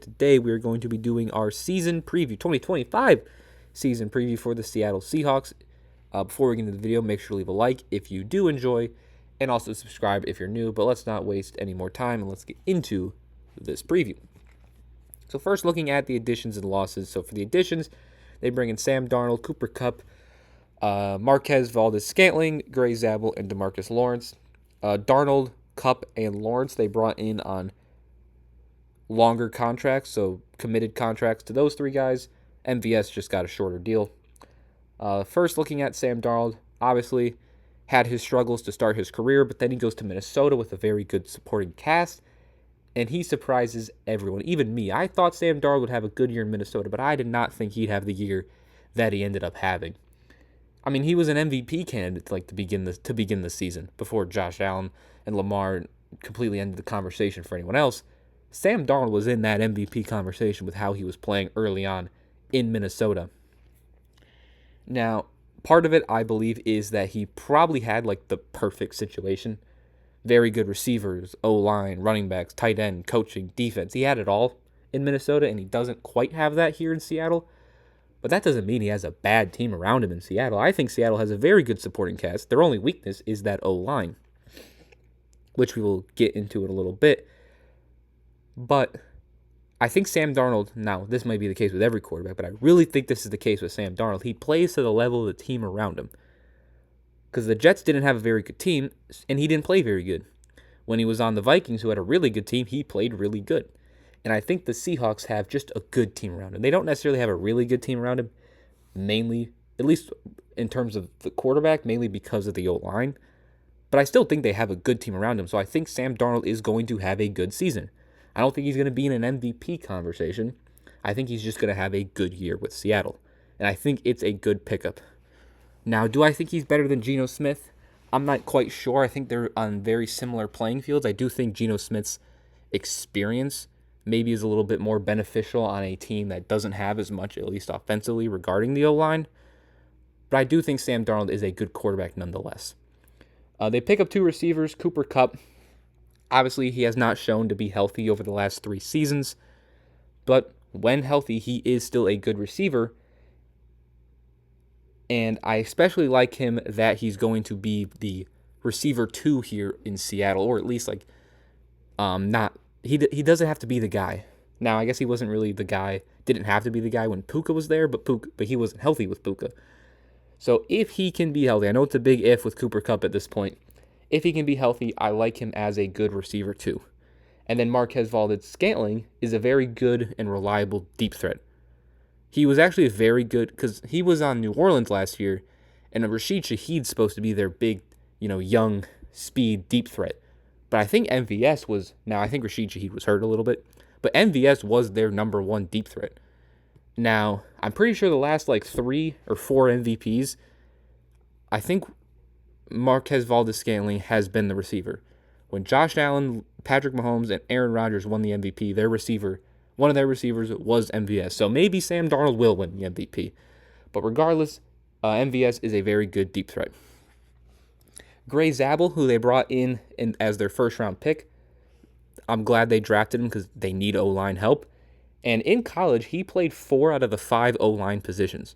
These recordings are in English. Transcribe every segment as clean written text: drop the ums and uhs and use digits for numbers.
Today we are going to be doing our season preview, 2025 season preview for the Seattle Seahawks. Before we get into the video, make sure to leave a like if you do enjoy, and also subscribe if you're new. But let's not waste any more time, and let's get into this preview. So first, looking at the additions and losses. So for the additions, they bring in Sam Darnold, Cooper Kupp, Marquez Valdes-Scantling, Gray Zabel, and DeMarcus Lawrence. Darnold, Kupp, and Lawrence they brought in on longer contracts, so committed contracts to those three guys. MVS just got a shorter deal. First, looking at Sam Darnold, obviously had his struggles to start his career, but then he goes to Minnesota with a very good supporting cast, and he surprises everyone, even me. I thought Sam Darnold would have a good year in Minnesota, but I did not think he'd have the year that he ended up having. I mean, he was an MVP candidate to begin the season before Josh Allen and Lamar completely ended the conversation for anyone else. Sam Darnold was in that MVP conversation with how he was playing early on in Minnesota. Now, part of it, I believe, is that he probably had the perfect situation. Very good receivers, O-line, running backs, tight end, coaching, defense. He had it all in Minnesota, and he doesn't quite have that here in Seattle. But that doesn't mean he has a bad team around him in Seattle. I think Seattle has a very good supporting cast. Their only weakness is that O-line, which we will get into in a little bit. But I think Sam Darnold, now this might be the case with every quarterback, but I really think this is the case with Sam Darnold. He plays to the level of the team around him. Because the Jets didn't have a very good team, and he didn't play very good. When he was on the Vikings, who had a really good team, he played really good. And I think the Seahawks have just a good team around him. They don't necessarily have a really good team around him, mainly, at least in terms of the quarterback, mainly because of the O-line. But I still think they have a good team around him, so I think Sam Darnold is going to have a good season. I don't think he's going to be in an MVP conversation. I think he's just going to have a good year with Seattle. And I think it's a good pickup. Now, do I think he's better than Geno Smith? I'm not quite sure. I think they're on very similar playing fields. I do think Geno Smith's experience maybe is a little bit more beneficial on a team that doesn't have as much, at least offensively, regarding the O-line. But I do think Sam Darnold is a good quarterback nonetheless. They pick up two receivers, Cooper Kupp. Obviously, he has not shown to be healthy over the last 3 seasons, but when healthy, he is still a good receiver, and I especially like him that he's going to be the receiver 2 here in Seattle, or at least he doesn't have to be the guy. Now, I guess he wasn't really the guy, didn't have to be the guy when Puka was there, but he wasn't healthy with Puka. So if he can be healthy, I know it's a big if with Cooper Kupp at this point. If he can be healthy, I like him as a good receiver too. And then Marquez Valdes-Scantling is a very good and reliable deep threat. He was actually very good because he was on New Orleans last year, and Rashid Shaheed's supposed to be their big, young speed deep threat. But I think MVS was, now I think Rashid Shaheed was hurt a little bit, but MVS was their number 1 deep threat. Now, I'm pretty sure the last 3 or 4 MVPs, I think Marquez Valdes-Scantling has been the receiver. When Josh Allen, Patrick Mahomes, and Aaron Rodgers won the MVP, one of their receivers was MVS. So maybe Sam Darnold will win the MVP. But regardless, MVS is a very good deep threat. Gray Zabel, who they brought in as their first-round pick, I'm glad they drafted him because they need O-line help. And in college, he played 4 out of the 5 O-line positions.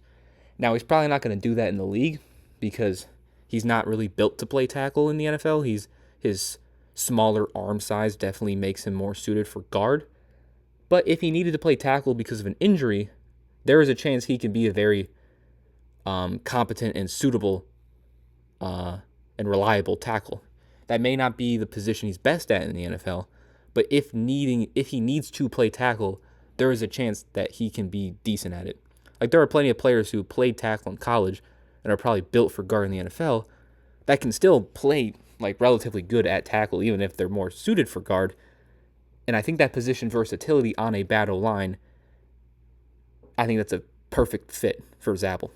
Now, he's probably not going to do that in the league because he's not really built to play tackle in the NFL. His smaller arm size definitely makes him more suited for guard. But if he needed to play tackle because of an injury, there is a chance he can be a very competent and suitable and reliable tackle. That may not be the position he's best at in the NFL, but if he needs to play tackle, there is a chance that he can be decent at it. There are plenty of players who played tackle in college and are probably built for guard in the NFL that can still play relatively good at tackle, even if they're more suited for guard. And I think that position versatility on a bad O-line, I think that's a perfect fit for Zabel.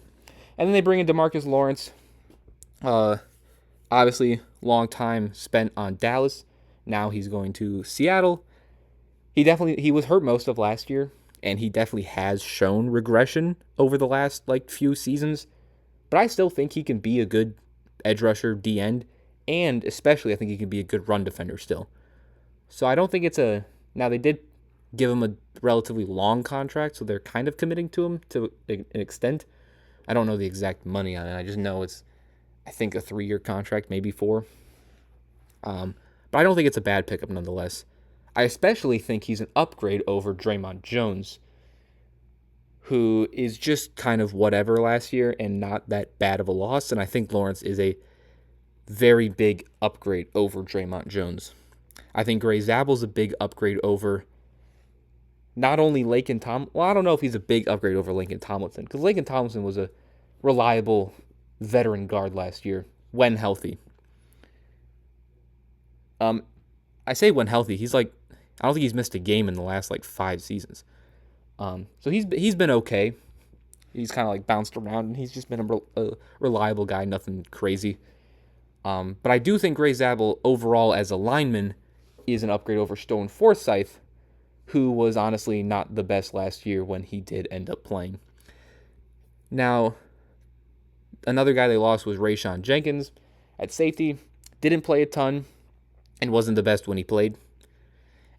And then they bring in DeMarcus Lawrence. Obviously, long time spent on Dallas. Now he's going to Seattle. He was hurt most of last year, and he definitely has shown regression over the last few seasons. But I still think he can be a good edge rusher, D-end, and especially I think he can be a good run defender still. So I don't think it's a... Now, they did give him a relatively long contract, so they're kind of committing to him to an extent. I don't know the exact money on it. I just know it's, I think, a 3-year contract, maybe 4. But I don't think it's a bad pickup nonetheless. I especially think he's an upgrade over Draymond Jones, who is just kind of whatever last year and not that bad of a loss. And I think Lawrence is a very big upgrade over Draymond Jones. I think Gray Zabble's a big upgrade over not only Laken Tom. Well, I don't know if he's a big upgrade over Laken Tomlinson, because Laken Tomlinson was a reliable veteran guard last year when healthy. I say when healthy. He's like, I don't think he's missed a game in the last 5 seasons. So he's been okay. He's kind of bounced around, and he's just been a reliable guy, nothing crazy. But I do think Gray Zabel overall as a lineman is an upgrade over Stone Forsythe, who was honestly not the best last year when he did end up playing. Now, another guy they lost was Rayshawn Jenkins at safety. Didn't play a ton and wasn't the best when he played.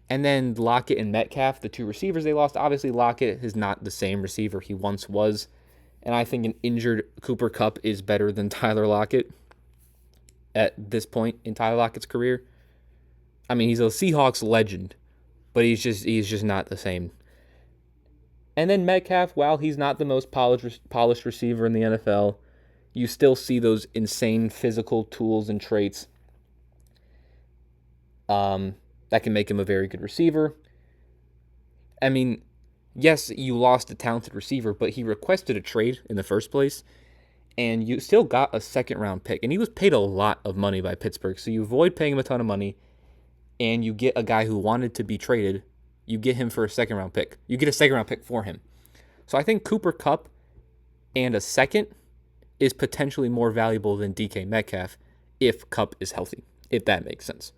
And then Lockett and Metcalf, the 2 receivers they lost. Obviously, Lockett is not the same receiver he once was. And I think an injured Cooper Kupp is better than Tyler Lockett at this point in Tyler Lockett's career. I mean, he's a Seahawks legend, but he's just not the same. And then Metcalf, while he's not the most polished receiver in the NFL, you still see those insane physical tools and traits that can make him a very good receiver. I mean, yes, you lost a talented receiver, but he requested a trade in the first place, and you still got a 2nd-round pick. And he was paid a lot of money by Pittsburgh, so you avoid paying him a ton of money, and you get a guy who wanted to be traded. You get him for a 2nd-round pick. You get a 2nd-round pick for him. So I think Cooper Kupp and a second is potentially more valuable than DK Metcalf if Kupp is healthy, if that makes sense.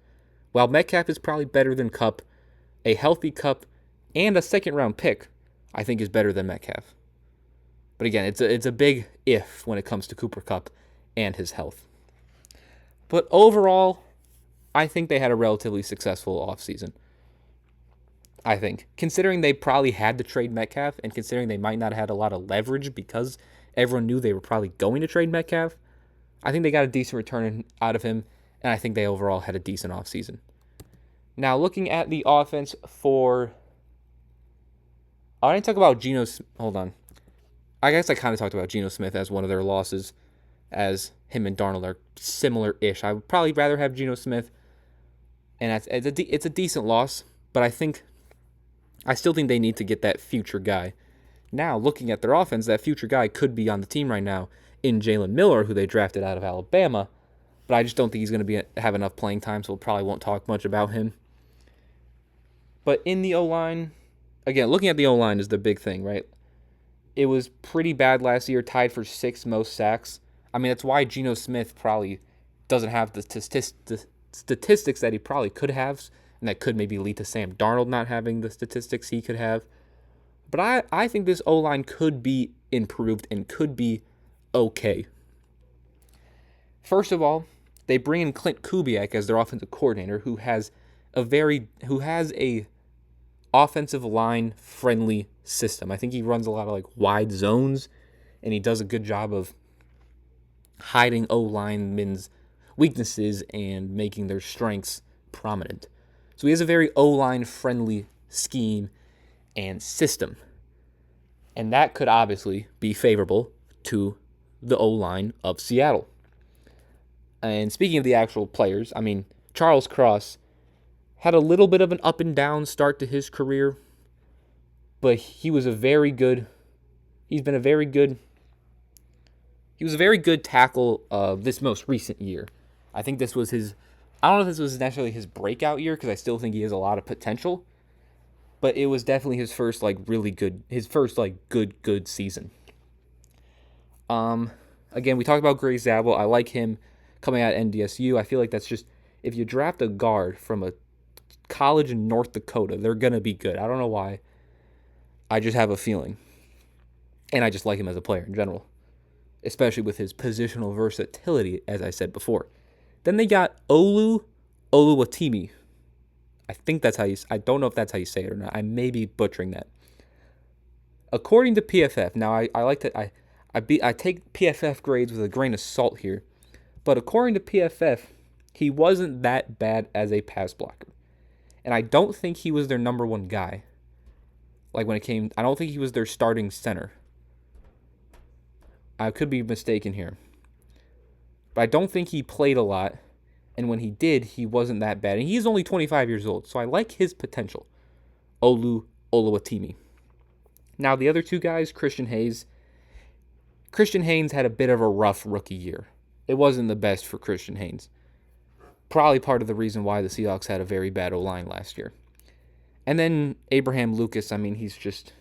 While Metcalf is probably better than Kupp, a healthy Kupp and a 2nd-round pick, I think, is better than Metcalf. But again, it's a big if when it comes to Cooper Kupp and his health. But overall, I think they had a relatively successful offseason. I think, considering they probably had to trade Metcalf and considering they might not have had a lot of leverage because everyone knew they were probably going to trade Metcalf, I think they got a decent return out of him, and I think they overall had a decent offseason. Now, looking at the offense for... I didn't talk about Geno... Hold on. I guess I kind of talked about Geno Smith as one of their losses, as him and Darnold are similar-ish. I would probably rather have Geno Smith, and it's a decent loss, but I still think they need to get that future guy. Now, looking at their offense, that future guy could be on the team right now in Jalen Miller, who they drafted out of Alabama, but I just don't think he's going to have enough playing time, so we probably won't talk much about him. But in the O-line, again, looking at the O-line is the big thing, right? It was pretty bad last year, tied for 6th most sacks. I mean, that's why Geno Smith probably doesn't have the statistics that he probably could have, and that could maybe lead to Sam Darnold not having the statistics he could have. But I think this O-line could be improved and could be okay. First of all, they bring in Clint Kubiak as their offensive coordinator, who has a offensive line friendly system. I think he runs a lot of wide zones, and he does a good job of hiding O-linemen's weaknesses and making their strengths prominent. So he has a very O-line friendly scheme and system. And that could obviously be favorable to the O-line of Seattle. And speaking of the actual players, I mean, Charles Cross had a little bit of an up and down start to his career, but he was a very good tackle this most recent year. I think this was I don't know if this was necessarily his breakout year, because I still think he has a lot of potential, but it was definitely his first good season. Again, we talked about Gray Zabel. I like him coming out of NDSU. I feel like that's just, if you draft a guard from a college in North Dakota, they're going to be good. I don't know why. I just have a feeling. And I just like him as a player in general, especially with his positional versatility, as I said before. Then they got Oluwatimi I think that's how you. I don't know if that's how you say it or not. I may be butchering that. According to PFF, now I like to I take PFF grades with a grain of salt here, but according to PFF, he wasn't that bad as a pass blocker, and I don't think he was their number one guy. Like when it came, I don't think he was their starting center. I could be mistaken here, but I don't think he played a lot. And when he did, he wasn't that bad. And he's only 25 years old, so I like his potential. Oluwatimi. Now, the other two guys, Christian Haynes had a bit of a rough rookie year. It wasn't the best for Christian Haynes. Probably part of the reason why the Seahawks had a very bad O-line last year. And then Abraham Lucas, I mean, he's just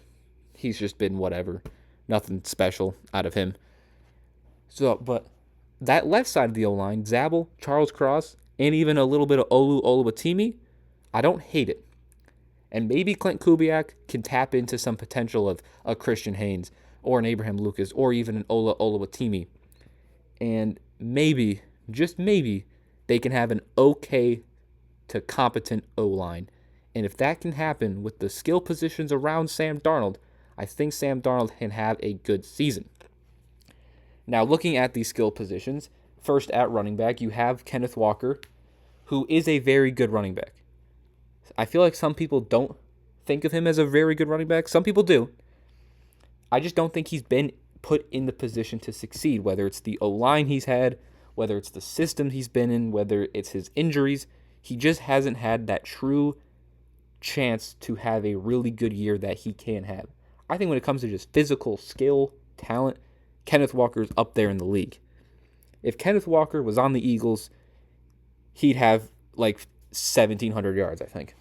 been whatever. Nothing special out of him. So, but that left side of the O-line, Zabel, Charles Cross, and even a little bit of Oluwatimi, I don't hate it. And maybe Clint Kubiak can tap into some potential of a Christian Haynes or an Abraham Lucas or even an Oluwatimi. And maybe, just maybe, they can have an okay to competent O-line. And if that can happen with the skill positions around Sam Darnold, I think Sam Darnold can have a good season. Now, looking at these skill positions, first at running back, you have Kenneth Walker, who is a very good running back. I feel like some people don't think of him as a very good running back. Some people do. I just don't think he's been put in the position to succeed, whether it's the O-line he's had, whether it's the system he's been in, whether it's his injuries. He just hasn't had that true chance to have a really good year that he can have. I think when it comes to just physical skill, talent, Kenneth Walker's up there in the league. If Kenneth Walker was on the Eagles, he'd have like 1,700 yards, I think,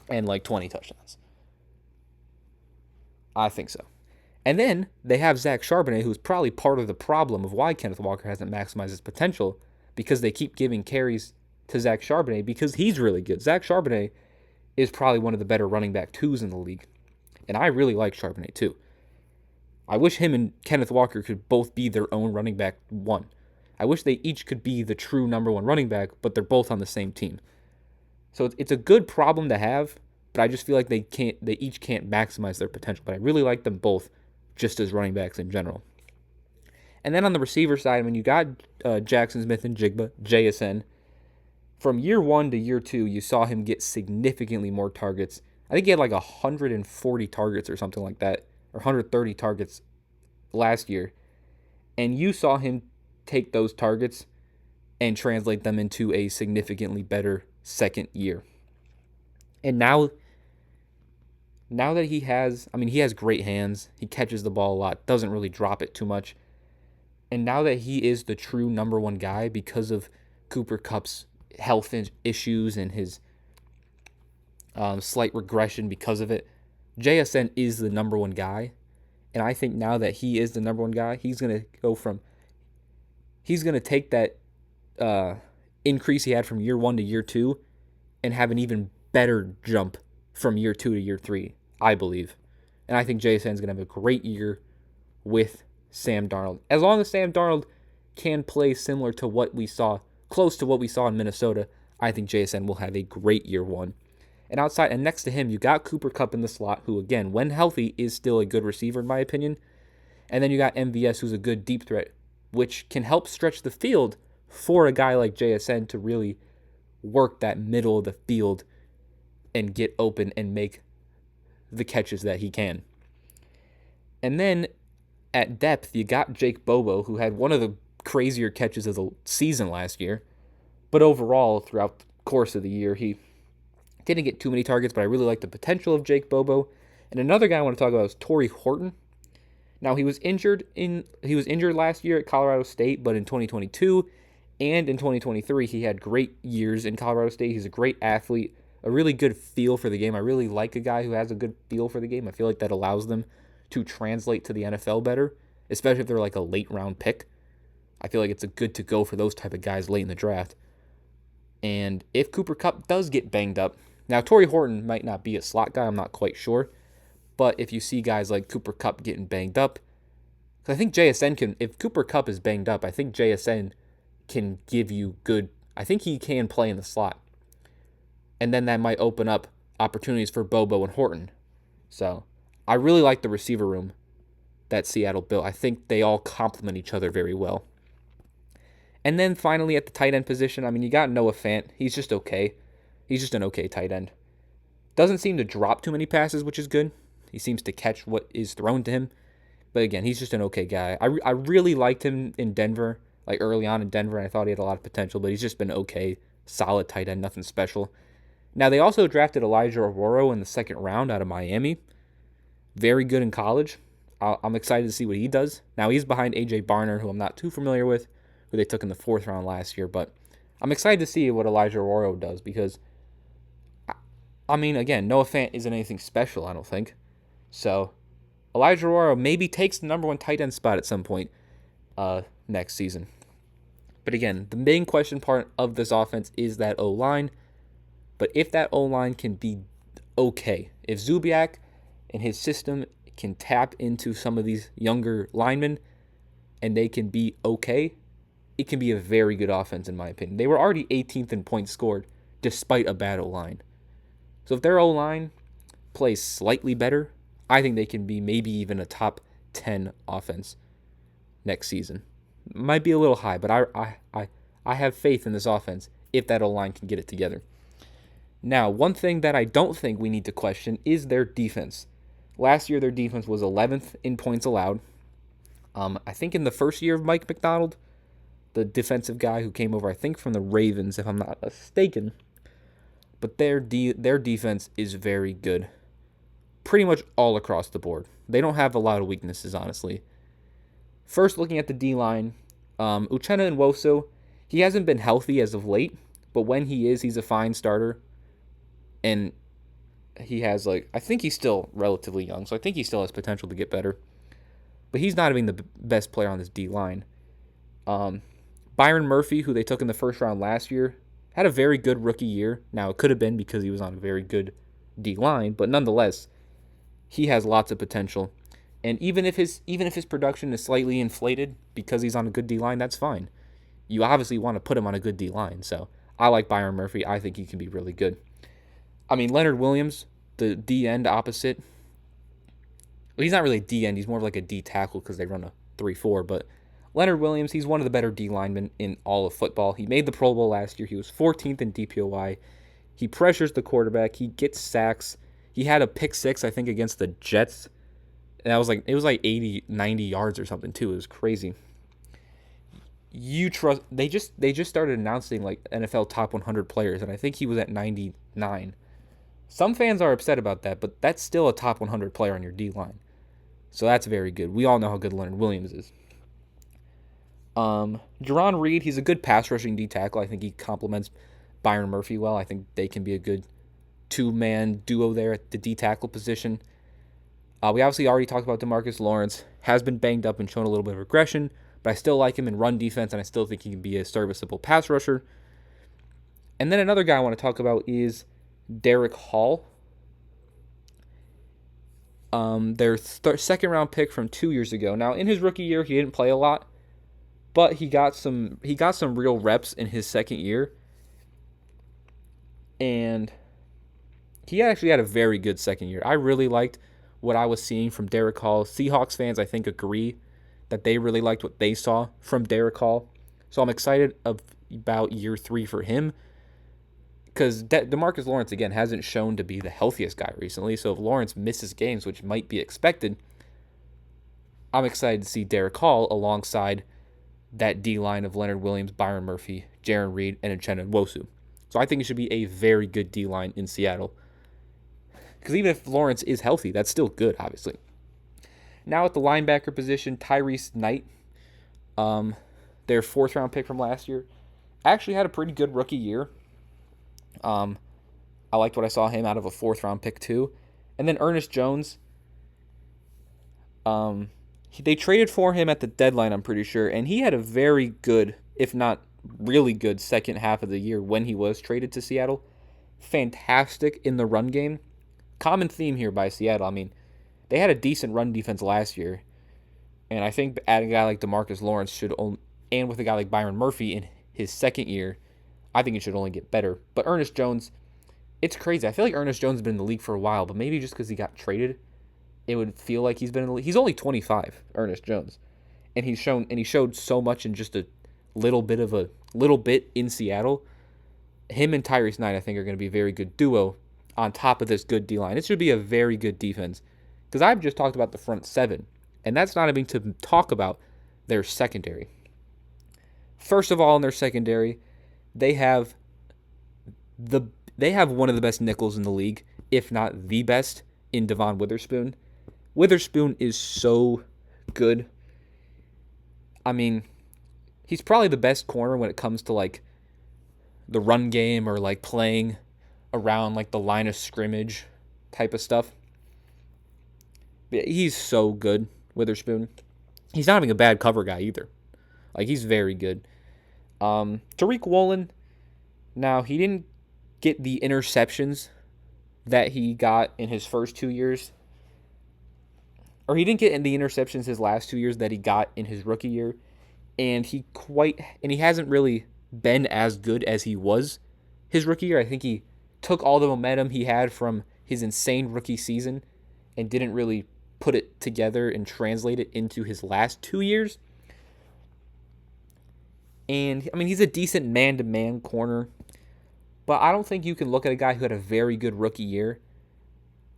and like 20 touchdowns. I think so. And then they have Zach Charbonnet, who's probably part of the problem of why Kenneth Walker hasn't maximized his potential, because they keep giving carries to Zach Charbonnet because he's really good. Zach Charbonnet is probably one of the better running back twos in the league, and I really like Charbonnet too. I wish him and Kenneth Walker could both be their own running back one. I wish they each could be the true number one running back, but they're both on the same team. So it's a good problem to have, but I just feel like they each can't maximize their potential. But I really like them both just as running backs in general. And then on the receiver side, I mean, you got Jackson Smith and Jigba, JSN. From year 1 to year 2, you saw him get significantly more targets. I think he had like 140 targets or something like that, or 130 targets last year. And you saw him take those targets and translate them into a significantly better second year. And now that he has great hands. He catches the ball a lot, doesn't really drop it too much. And now that he is the true number one guy because of Cooper Kupp's health issues and his slight regression because of it, JSN is the number one guy. And I think now that he is the number one guy, he's going to take that increase he had from year 1 to year 2 and have an even better jump from year 2 to year 3, I believe. And I think JSN's going to have a great year with Sam Darnold. As long as Sam Darnold can play similar to what we saw, close to what we saw in Minnesota, I think JSN will have a great year 1. And outside and next to him, you got Cooper Kupp in the slot, who, again, when healthy, is still a good receiver, in my opinion. And then you got MVS, who's a good deep threat, which can help stretch the field for a guy like JSN to really work that middle of the field and get open and make the catches that he can. And then at depth, you got Jake Bobo, who had one of the crazier catches of the season last year. But overall, throughout the course of the year, he didn't get too many targets, but I really like the potential of Jake Bobo. And another guy I want to talk about is Torrey Horton. Now, he was injured last year at Colorado State, but in 2022 and in 2023, he had great years in Colorado State. He's a great athlete, a really good feel for the game. I really like a guy who has a good feel for the game. I feel like that allows them to translate to the NFL better, especially if they're like a late round pick. I feel like it's a good to go for those type of guys late in the draft. And if Cooper Kupp does get banged up, now Torrey Horton might not be a slot guy, I'm not quite sure. But if you see guys like Cooper Kupp getting banged up, because I think JSN can, if Cooper Kupp is banged up, I think JSN can give you good, I think he can play in the slot. And then that might open up opportunities for Bobo and Horton. So I really like the receiver room that Seattle built. I think they all complement each other very well. And then finally at the tight end position, I mean, you got Noah Fant. He's just okay. He's just an okay tight end. Doesn't seem to drop too many passes, which is good. He seems to catch what is thrown to him. But again, he's just an okay guy. I really liked him in Denver, like early on in Denver, and I thought he had a lot of potential, but he's just been okay. Solid tight end, nothing special. Now, they also drafted Elijah Arroyo in the second round out of Miami. Very good in college. I'm excited to see what he does. Now, he's behind A.J. Barner, who I'm not too familiar with, who they took in the fourth round last year. But I'm excited to see what Elijah Arroyo does because, I mean, again, Noah Fant isn't anything special, I don't think. So, Elijah Arroyo maybe takes the number one tight end spot at some point next season. But again, the main question part of this offense is that O-line. But if that O-line can be okay, if Zubiak and his system can tap into some of these younger linemen and they can be okay, it can be a very good offense in my opinion. They were already 18th in points scored despite a bad O-line. So if their O-line plays slightly better, I think they can be maybe even a top 10 offense next season. Might be a little high, but I have faith in this offense if that O-line can get it together. Now, one thing that I don't think we need to question is their defense. Last year, their defense was 11th in points allowed. I think in the first year of Mike Macdonald, the defensive guy who came over, I think from the Ravens, if I'm not mistaken. But their defense is very good. Pretty much all across the board. They don't have a lot of weaknesses, honestly. First, looking at the D-line, Uchenna Nwosu, he hasn't been healthy as of late, but when he is, he's a fine starter. And he has, I think he's still relatively young, so I think he still has potential to get better. But he's not even the best player on this D-line. Byron Murphy, who they took in the first round last year, had a very good rookie year. Now, it could have been because he was on a very good D-line, but nonetheless, he has lots of potential. And even if his production is slightly inflated because he's on a good D-line, that's fine. You obviously want to put him on a good D-line, so I like Byron Murphy. I think he can be really good. I mean, Leonard Williams, the D-end opposite. Well, he's not really a D-end. He's more of like a D-tackle because they run a 3-4. But Leonard Williams, he's one of the better D-linemen in all of football. He made the Pro Bowl last year. He was 14th in DPOY. He pressures the quarterback. He gets sacks. He had a pick six, I think, against the Jets. And it was like 80, 90 yards or something, too. It was crazy. They just started announcing like NFL top 100 players, and I think he was at 99. Some fans are upset about that, but that's still a top 100 player on your D-line. So that's very good. We all know how good Leonard Williams is. Jerron Reed, he's a good pass rushing D-tackle. I think he complements Byron Murphy well. I think they can be a good two-man duo there at the D-tackle position. We obviously already talked about DeMarcus Lawrence. Has been banged up and shown a little bit of regression, but I still like him in run defense, and I still think he can be a serviceable pass rusher. And then another guy I want to talk about is Derek Hall. Their second round pick from 2 years ago. Now, in his rookie year, he didn't play a lot, but he got some real reps in his second year. And he actually had a very good second year. I really liked what I was seeing from Derek Hall. Seahawks fans, I think, agree that they really liked what they saw from Derek Hall. So I'm excited about year 3 for him. Because DeMarcus Lawrence, again, hasn't shown to be the healthiest guy recently. So if Lawrence misses games, which might be expected, I'm excited to see Derek Hall alongside that D-line of Leonard Williams, Byron Murphy, Jaron Reed, and Uchenna Nwosu. So I think it should be a very good D-line in Seattle. Because even if Lawrence is healthy, that's still good, obviously. Now at the linebacker position, Tyrese Knight, their fourth-round pick from last year, actually had a pretty good rookie year. I liked what I saw him out of a fourth-round pick too. And then Ernest Jones, they traded for him at the deadline, I'm pretty sure, and he had a very good, if not really good, second half of the year when he was traded to Seattle. Fantastic in the run game. Common theme here by Seattle. I mean, they had a decent run defense last year, and I think adding a guy like DeMarcus Lawrence and with a guy like Byron Murphy in his second year, I think it should only get better. But Ernest Jones, It's crazy. I feel like Ernest Jones has been in the league for a while, but maybe just because he got traded, it would feel like he's been in the league. He's only 25, Ernest Jones, and he showed so much in just a little bit in Seattle. Him and Tyrese Knight, I think, are going to be a very good duo on top of this good D-line. It should be a very good defense because I've just talked about the front seven, and that's not even to talk about their secondary. First of all, in their secondary, they have one of the best nickels in the league, if not the best, in Devon Witherspoon. Witherspoon is so good. I mean, he's probably the best corner when it comes to like the run game or like playing around like the line of scrimmage type of stuff. But he's so good, Witherspoon. He's not having a bad cover guy either. Like, he's very good. Tariq Woolen, now he didn't get the interceptions that he got in his first 2 years. Or he didn't get the interceptions his last 2 years that he got in his rookie year. And he hasn't really been as good as he was his rookie year. I think he took all the momentum he had from his insane rookie season and didn't really put it together and translate it into his last 2 years. And, I mean, he's a decent man-to-man corner, but I don't think you can look at a guy who had a very good rookie year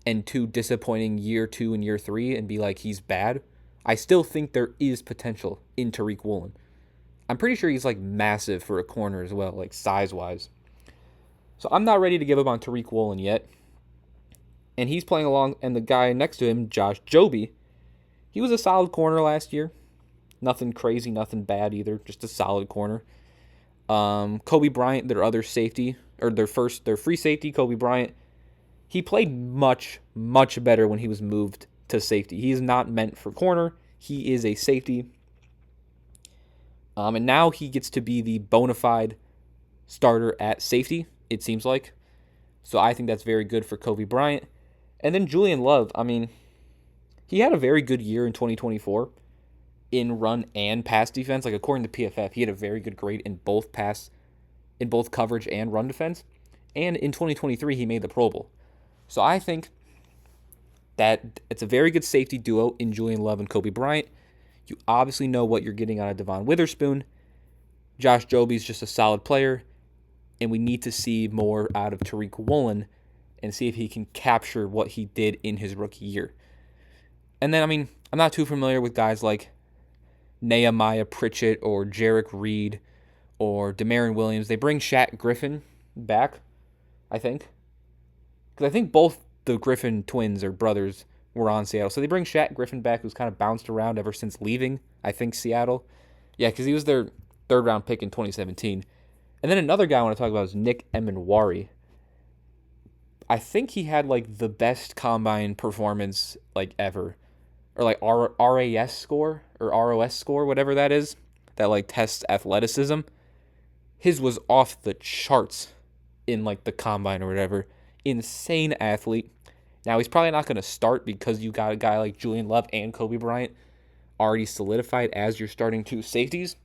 and 2 disappointing year 2 and year 3 and be like, he's bad. I still think there is potential in Tariq Woolen. I'm pretty sure he's, like, massive for a corner as well, like, size-wise. So I'm not ready to give up on Tariq Woolen yet. And he's playing along, and the guy next to him, Josh Joby, he was a solid corner last year. Nothing crazy, nothing bad either, just a solid corner. Kobe Bryant, their other safety, or their free safety, Kobe Bryant, he played much, much better when he was moved to safety. He is not meant for corner. He is a safety. And now he gets to be the bona fide starter at safety, it seems like. So I think that's very good for Kobe Bryant. And then Julian Love, I mean, he had a very good year in 2024 in run and pass defense. Like, according to PFF, he had a very good grade in both coverage and run defense. And in 2023, he made the Pro Bowl. So I think that it's a very good safety duo in Julian Love and Kobe Bryant. You obviously know what you're getting out of Devon Witherspoon. Josh Joby's just a solid player, and we need to see more out of Tariq Woolen and see if he can capture what he did in his rookie year. And then, I mean, I'm not too familiar with guys like Nehemiah Pritchett or Jarek Reed or Demarin Williams. They bring Shaq Griffin back, I think. Because I think both the Griffin twins or brothers were on Seattle. So they bring Shaq Griffin back, who's kind of bounced around ever since leaving, I think, Seattle. Yeah, because he was their third-round pick in 2017. And then another guy I want to talk about is Nick Emenwari. I think he had, like, the best combine performance, like, ever. Or, like, RAS score, or ROS score, whatever that is, that, like, tests athleticism. His was off the charts in, like, the combine or whatever. Insane athlete. Now, he's probably not going to start because you got a guy like Julian Love and Kobe Bryant already solidified as your starting 2 safeties.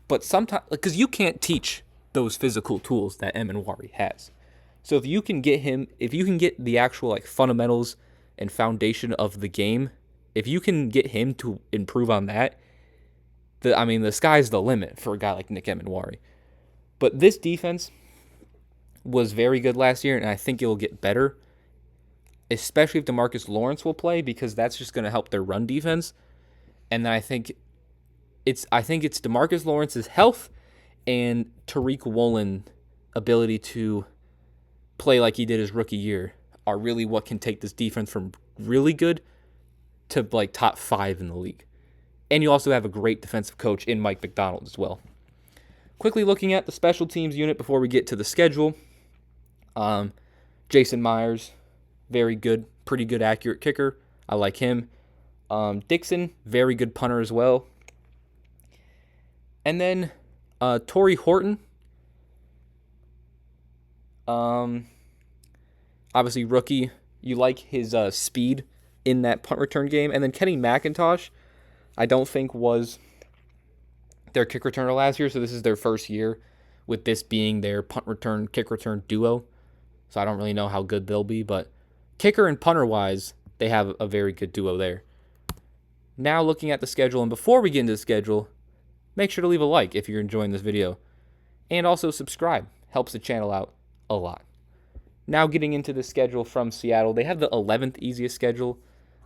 But sometimes, because you can't teach those physical tools that Emenwari has. So if you can get the actual, like, fundamentals and foundation of the game, if you can get him to improve on that, the sky's the limit for a guy like Nick Emenwari. But this defense was very good last year, and I think it will get better, especially if DeMarcus Lawrence will play, because that's just going to help their run defense. And then I think it's DeMarcus Lawrence's health and Tariq Woolen's ability to play like he did his rookie year are really what can take this defense from really good to, like, top 5 in the league. And you also have a great defensive coach in Mike McDonald as well. Quickly looking at the special teams unit before we get to the schedule. Jason Myers, very good, pretty good, accurate kicker. I like him. Dixon, very good punter as well. And then Torrey Horton. Obviously rookie. You like his speed in that punt return game. And then Kenny McIntosh, I don't think was their kick returner last year, so this is their first year with this being their punt return, kick return duo. So I don't really know how good they'll be, but kicker and punter wise, they have a very good duo there. Now looking at the schedule, and before we get into the schedule, make sure to leave a like if you're enjoying this video. And also subscribe. Helps the channel out a lot. Now getting into the schedule from Seattle, they have the 11th easiest schedule.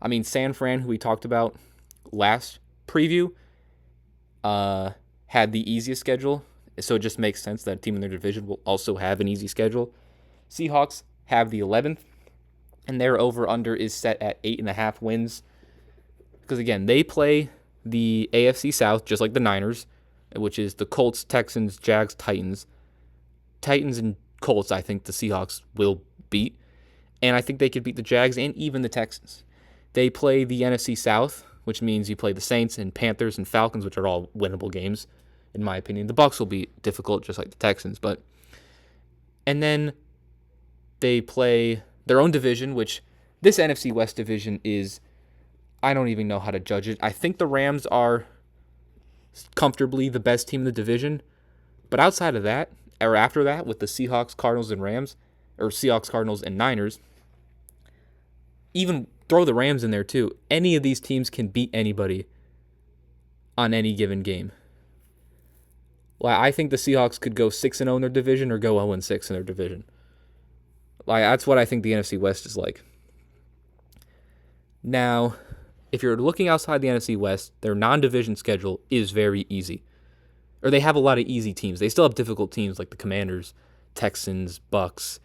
I mean, San Fran, who we talked about last preview, had the easiest schedule. So it just makes sense that a team in their division will also have an easy schedule. Seahawks have the 11th, and their over-under is set at 8.5 wins. Because, again, they play the AFC South just like the Niners, which is the Colts, Texans, Jags, Titans. Titans and Colts, I think the Seahawks will beat. And I think they could beat the Jags and even the Texans. They play the NFC South, which means you play the Saints and Panthers and Falcons, which are all winnable games, in my opinion. The Bucs will be difficult, just like the Texans. And then they play their own division, which this NFC West division is, I don't even know how to judge it. I think the Rams are comfortably the best team in the division. But outside of that, or after that, with the Seahawks, Cardinals, and Rams, or Seahawks, Cardinals, and Niners, even throw the Rams in there too. Any of these teams can beat anybody on any given game. Well, I think the Seahawks could go 6-0 in their division or go 0-6 in their division. That's what I think the NFC West is like. Now, if you're looking outside the NFC West, their non-division schedule is very easy. Or they have a lot of easy teams. They still have difficult teams like the Commanders, Texans, Bucks,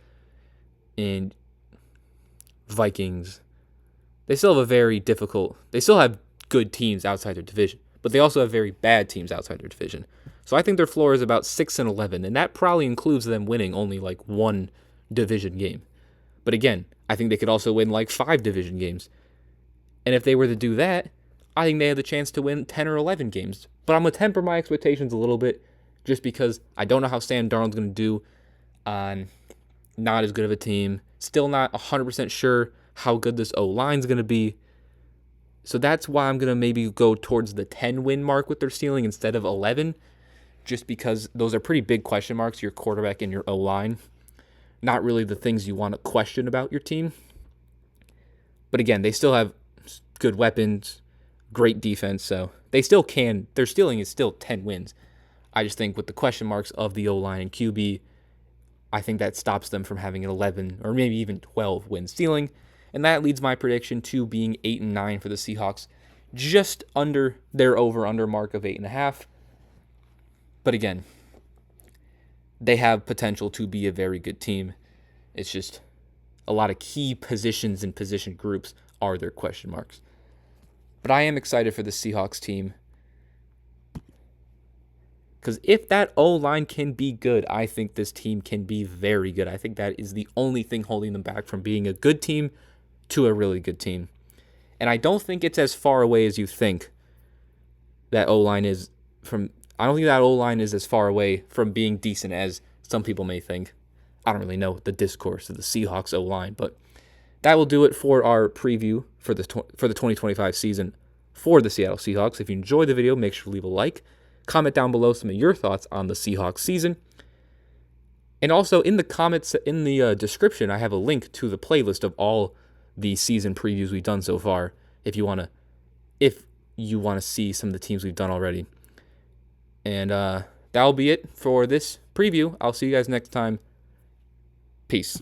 and Vikings. They still have good teams outside their division, but they also have very bad teams outside their division. So I think their floor is about 6-11, and that probably includes them winning only like one division game. But again, I think they could also win like 5 division games. And if they were to do that, I think they have the chance to win 10 or 11 games. But I'm going to temper my expectations a little bit just because I don't know how Sam Darnold's going to do on not as good of a team. Still not 100% sure how good this O-line's going to be. So that's why I'm going to maybe go towards the 10-win mark with their ceiling instead of 11, just because those are pretty big question marks, your quarterback and your O-line. Not really the things you want to question about your team. But again, they still have good weapons, great defense, so they still can. Their ceiling is still 10 wins. I just think with the question marks of the O-line and QB, I think that stops them from having an 11 or maybe even 12 win ceiling. And that leads my prediction to being 8-9 for the Seahawks, just under their over-under mark of 8.5. But again, they have potential to be a very good team. It's just a lot of key positions and position groups are their question marks. But I am excited for the Seahawks team. Because if that O-line can be good, I think this team can be very good. I think that is the only thing holding them back from being a good team to a really good team. And I don't think it's as far away as you think that O-line is from. I don't think that O-line is as far away from being decent as some people may think. I don't really know the discourse of the Seahawks O-line, but that will do it for our preview for the 2025 season for the Seattle Seahawks. If you enjoyed the video, make sure to leave a like. Comment down below some of your thoughts on the Seahawks season. And also in the comments, in the description, I have a link to the playlist of all the season previews we've done so far. If you want to see some of the teams we've done already. And that'll be it for this preview. I'll see you guys next time. Peace.